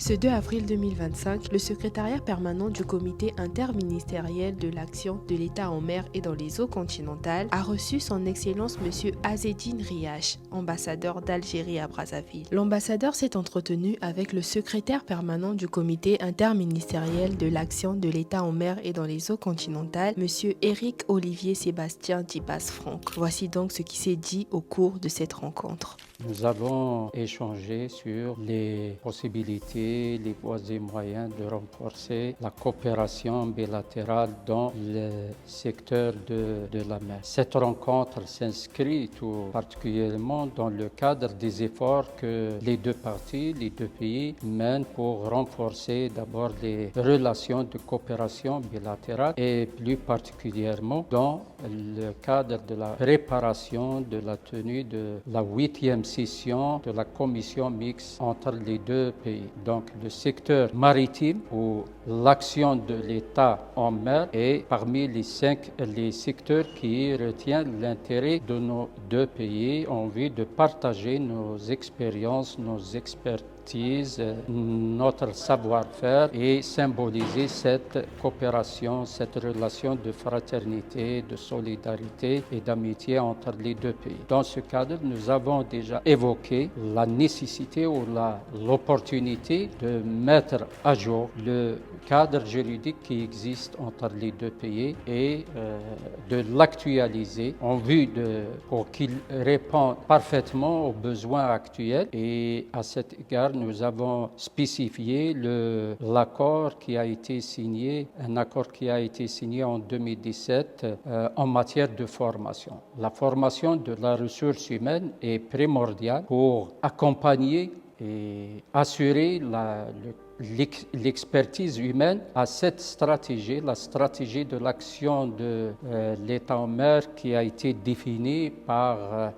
Ce 2 avril 2025, le secrétariat permanent du comité interministériel de l'action de l'État en mer et dans les eaux continentales a reçu son Excellence M. Azzedine Riache, ambassadeur d'Algérie à Brazzaville. L'ambassadeur s'est entretenu avec le secrétaire permanent du comité interministériel de l'action de l'État en mer et dans les eaux continentales, M. Éric Olivier Sébastien Dibas-Franck. Voici donc ce qui s'est dit au cours de cette rencontre. Nous avons échangé sur les possibilités, les voies et moyens de renforcer la coopération bilatérale dans le secteur de la mer. Cette rencontre s'inscrit tout particulièrement dans le cadre des efforts que les deux parties, les deux pays mènent pour renforcer d'abord les relations de coopération bilatérale et plus particulièrement dans le cadre de la préparation de la tenue de la 8e session de la commission mixte entre les deux pays. Donc le secteur maritime où l'action de l'État en mer est parmi les secteurs qui retiennent l'intérêt de nos deux pays en vue de partager nos expériences, nos expertises, notre savoir-faire et symboliser cette coopération, cette relation de fraternité, de solidarité et d'amitié entre les deux pays. Dans ce cadre, nous avons déjà évoqué la nécessité ou l'opportunité de mettre à jour le cadre juridique qui existe entre les deux pays et de l'actualiser en vue pour qu'il réponde parfaitement aux besoins actuels. Et à cet égard, nous avons spécifié l'accord qui a été signé, un accord qui a été signé en 2017 en matière de formation. La formation de la ressource humaine est primordiale pour accompagner et assurer l'expertise humaine à cette stratégie, la stratégie de l'action de l'État en mer qui a été définie par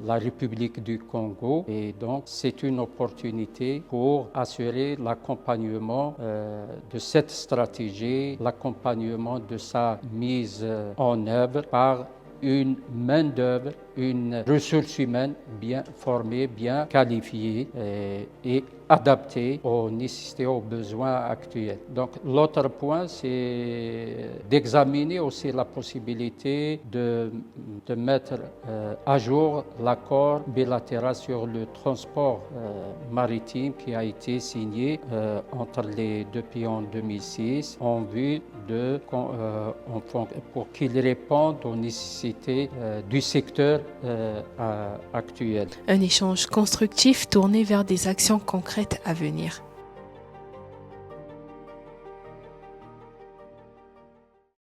la République du Congo. Et donc, c'est une opportunité pour assurer l'accompagnement de cette stratégie, l'accompagnement de sa mise en œuvre par une main-d'œuvre, une ressource humaine bien formée, bien qualifiée et adaptée aux nécessités, aux besoins actuels. Donc l'autre point, c'est d'examiner aussi la possibilité de mettre à jour l'accord bilatéral sur le transport maritime qui a été signé entre les deux pays en 2006 en vue pour qu'il réponde aux nécessités du secteur actuel. Un échange constructif tourné vers des actions concrètes à venir.